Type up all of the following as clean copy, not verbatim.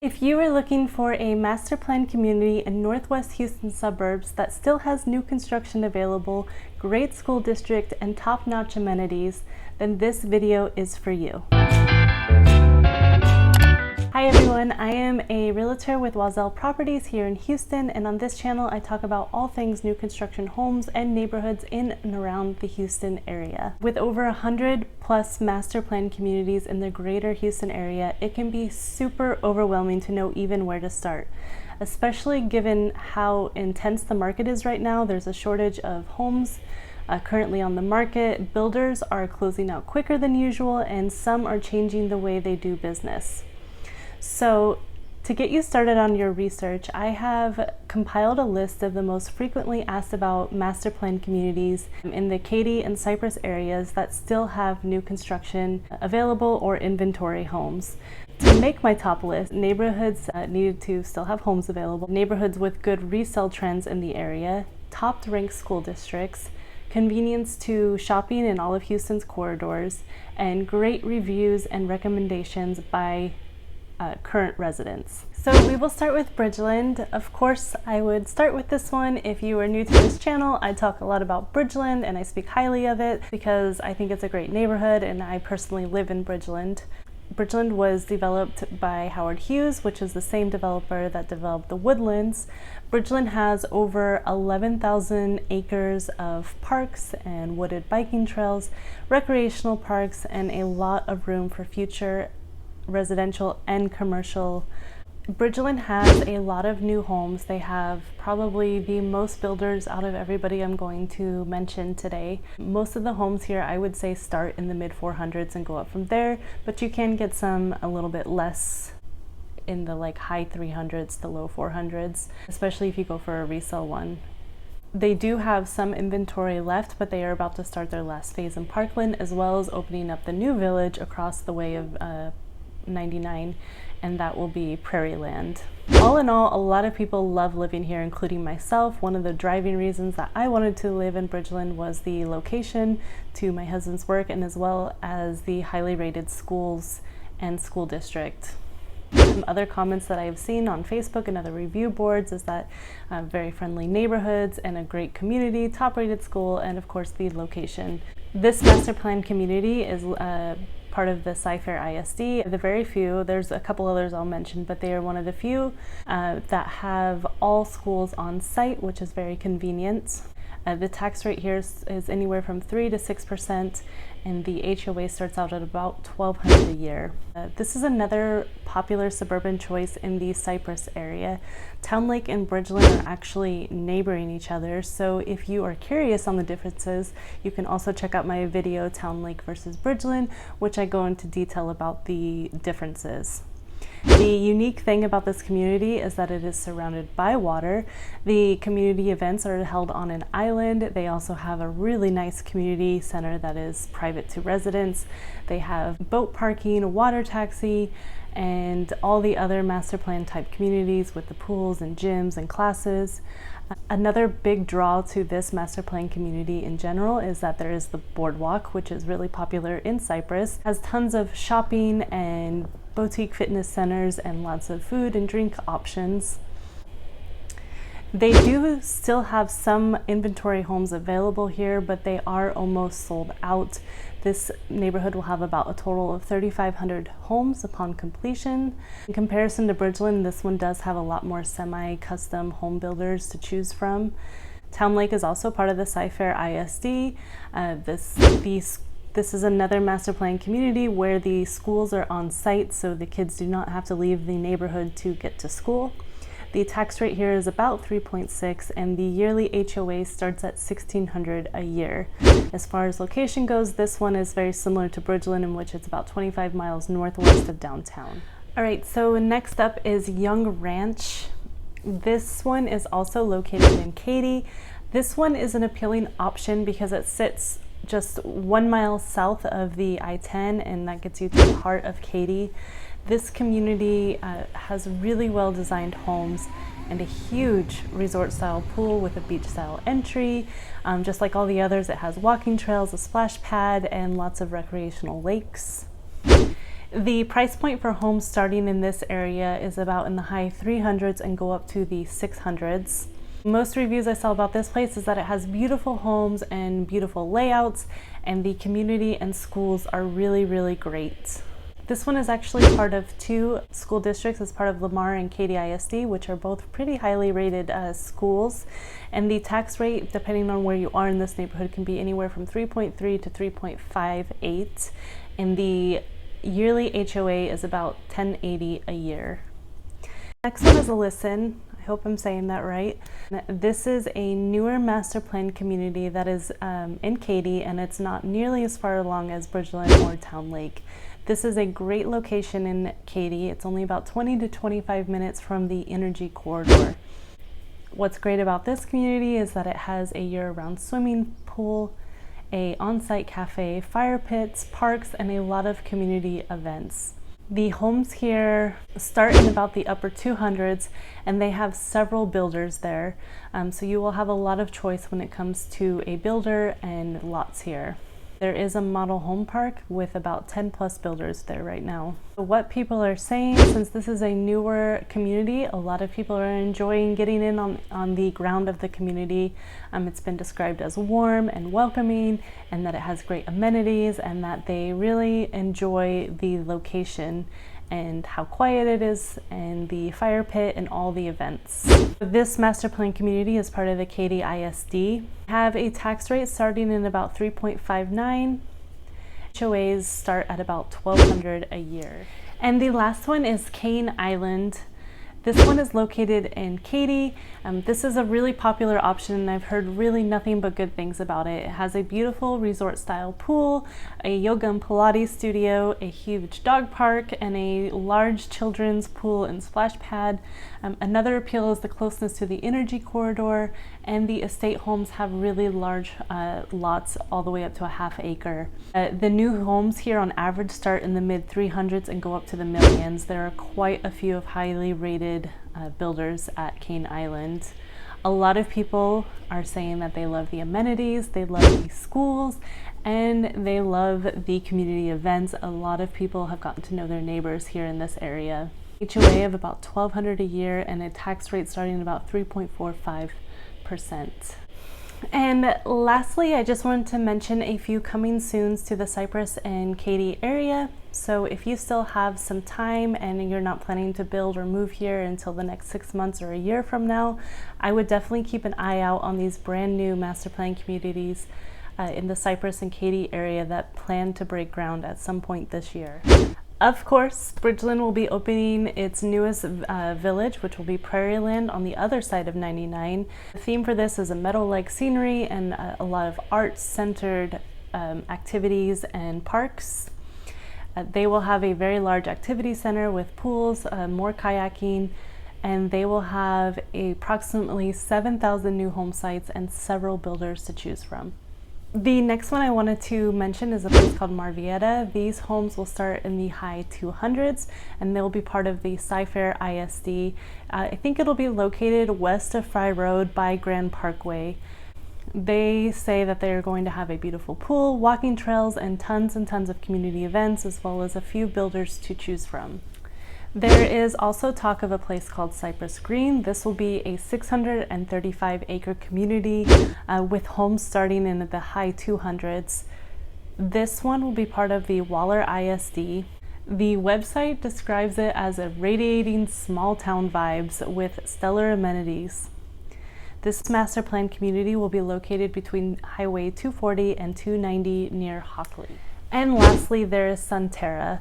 If you are looking for a master plan community in Northwest Houston suburbs that still has new construction available, great school district, and top-notch amenities, then this video is for you. Hi everyone, I am a realtor with Wazell Properties here in Houston, and on this channel I talk about all things new construction homes and neighborhoods in and around the Houston area. With over 100 plus master plan communities in the greater Houston area, it can be super overwhelming to know even where to start. Especially given how intense the market is right now. There's a shortage of homes currently on the market. Builders are closing out quicker than usual, and some are changing the way they do business. So to get you started on your research, I have compiled a list of the most frequently asked about master plan communities in the Katy and Cypress areas that still have new construction available or inventory homes. To make my top list, neighborhoods needed to still have homes available, neighborhoods with good resale trends in the area, top-ranked school districts, convenience to shopping in all of Houston's corridors, and great reviews and recommendations by current residents. So we will start with Bridgeland. Of course, I would start with this one. If you are new to this channel, I talk a lot about Bridgeland and I speak highly of it because I think it's a great neighborhood and I personally live in Bridgeland. Bridgeland was developed by Howard Hughes, which is the same developer that developed the Woodlands. Bridgeland has over 11,000 acres of parks and wooded biking trails, recreational parks, and a lot of room for future residential and commercial. Bridgeland has a lot of new homes. They have probably the most builders out of everybody I'm going to mention today. Most of the homes here, I would say, start in the mid 400s and go up from there, but you can get some a little bit less in the high 300s to low 400s, especially if you go for a resale one. They do have some inventory left, but they are about to start their last phase in Parkland, as well as opening up the new village across the way of 99, and that will be Prairie Land. All in all, a lot of people love living here, including myself. One of the driving reasons that I wanted to live in Bridgeland was the location to my husband's work, and as well as the highly rated schools and school district. Some other comments that I've seen on Facebook and other review boards is that very friendly neighborhoods and a great community, top rated school, and of course the location. This master plan community is part of the Cy-Fair ISD. The very few, there's a couple others I'll mention, but they are one of the few that have all schools on site, which is very convenient. The tax rate here is anywhere from 3 to 6%, and the HOA starts out at about $1,200 a year. This is another popular suburban choice in the Cypress area. Town Lake and Bridgeland are actually neighboring each other, so if you are curious on the differences, you can also check out my video, Town Lake versus Bridgeland, which I go into detail about the differences. The unique thing about this community is that it is surrounded by water. The community events are held on an island. They also have a really nice community center that is private to residents. They have boat parking, a water taxi, and all the other master plan type communities with the pools and gyms and classes. Another big draw to this master plan community in general is that there is the boardwalk, which is really popular in Cypress. It has tons of shopping and boutique fitness centers and lots of food and drink options. They do still have some inventory homes available here, but they are almost sold out. This neighborhood will have about a total of 3,500 homes upon completion. In comparison to Bridgeland, this one does have a lot more semi-custom home builders to choose from. Town Lake is also part of the Cy-Fair ISD. This is another master plan community where the schools are on site, so the kids do not have to leave the neighborhood to get to school. The tax rate here is about 3.6, and the yearly HOA starts at $1,600 a year. As far as location goes, this one is very similar to Bridgeland, in which it's about 25 miles northwest of downtown. All right, so next up is Young Ranch. This one is also located in Katy. This one is an appealing option because it sits just 1 mile south of the I-10, and that gets you to the heart of Katy. This community has really well designed homes and a huge resort style pool with a beach style entry. Just like all the others, it has walking trails, a splash pad, and lots of recreational lakes. The price point for homes starting in this area is about in the high 300s and go up to the 600s. Most reviews I saw about this place is that it has beautiful homes and beautiful layouts, and the community and schools are really, really great. This one is actually part of two school districts as part of Lamar and Katy ISD, which are both pretty highly rated schools. And the tax rate, depending on where you are in this neighborhood, can be anywhere from 3.3 to 3.58. And the yearly HOA is about $1080 a year. Next one is Lisbon. I hope I'm saying that right. This is a newer master plan community that is in Katy, and it's not nearly as far along as Bridgeland or Town Lake. This is a great location in Katy. It's only about 20 to 25 minutes from the energy corridor. What's great about this community is that it has a year-round swimming pool, a on-site cafe, fire pits, parks, and a lot of community events. The homes here start in about the upper 200s, and they have several builders there. So you will have a lot of choice when it comes to a builder and lots here. There is a model home park with about 10 plus builders there right now. What people are saying, since this is a newer community, a lot of people are enjoying getting in on the ground of the community. It's been described as warm and welcoming, and that it has great amenities, and that they really enjoy the location and how quiet it is, and the fire pit, and all the events. This master plan community is part of the Katy ISD. Have a tax rate starting in about 3.59. HOAs start at about $1,200 a year. And the last one is Cane Island. This one is located in Katy. This is a really popular option, and I've heard really nothing but good things about it. It has a beautiful resort style pool, a yoga and Pilates studio, a huge dog park, and a large children's pool and splash pad. Another appeal is the closeness to the energy corridor, and the estate homes have really large lots all the way up to a half acre. The new homes here on average start in the mid 300s and go up to the millions. There are quite a few of highly rated builders at Cane Island. A lot of people are saying that they love the amenities, they love the schools, and they love the community events. A lot of people have gotten to know their neighbors here in this area. HOA of about $1,200 a year, and a tax rate starting at about 3.45%. And lastly, I just wanted to mention a few coming soons to the Cypress and Katy area. So if you still have some time and you're not planning to build or move here until the next 6 months or a year from now, I would definitely keep an eye out on these brand new master plan communities in the Cypress and Katy area that plan to break ground at some point this year. Of course, Bridgeland will be opening its newest village, which will be Prairieland on the other side of 99. The theme for this is a meadow-like scenery and a lot of arts-centered activities and parks. They will have a very large activity center with pools, more kayaking, and they will have approximately 7,000 new home sites and several builders to choose from. The next one I wanted to mention is a place called Marvietta. These homes will start in the high 200s, and they'll be part of the Cyfair ISD. I think it'll be located west of Fry Road by Grand Parkway. They say that they're going to have a beautiful pool, walking trails, and tons of community events, as well as a few builders to choose from. There is also talk of a place called Cypress Green. This will be a 635-acre community with homes starting in the high 200s. This one will be part of the Waller ISD. The website describes it as a radiating small town vibes with stellar amenities. This master plan community will be located between Highway 240 and 290 near Hockley. And lastly, there is Sunterra.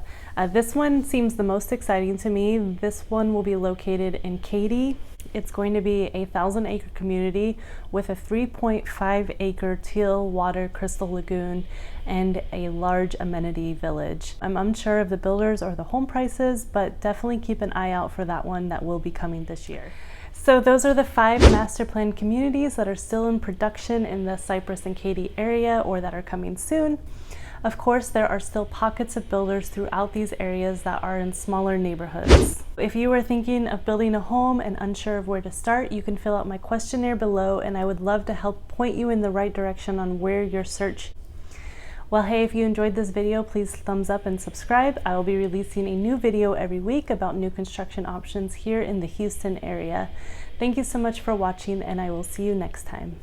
This one seems the most exciting to me. This one will be located in Katy. It's going to be a 1,000-acre community with a 3.5-acre teal water crystal lagoon and a large amenity village. I'm unsure of the builders or the home prices, but definitely keep an eye out for that one that will be coming this year. So those are the 5 master plan communities that are still in production in the Cypress and Katy area or that are coming soon. Of course, there are still pockets of builders throughout these areas that are in smaller neighborhoods. If you are thinking of building a home and unsure of where to start, you can fill out my questionnaire below, and I would love to help point you in the right direction on where your search. Well, hey, if you enjoyed this video, please thumbs up and subscribe. I will be releasing a new video every week about new construction options here in the Houston area. Thank you so much for watching, and I will see you next time.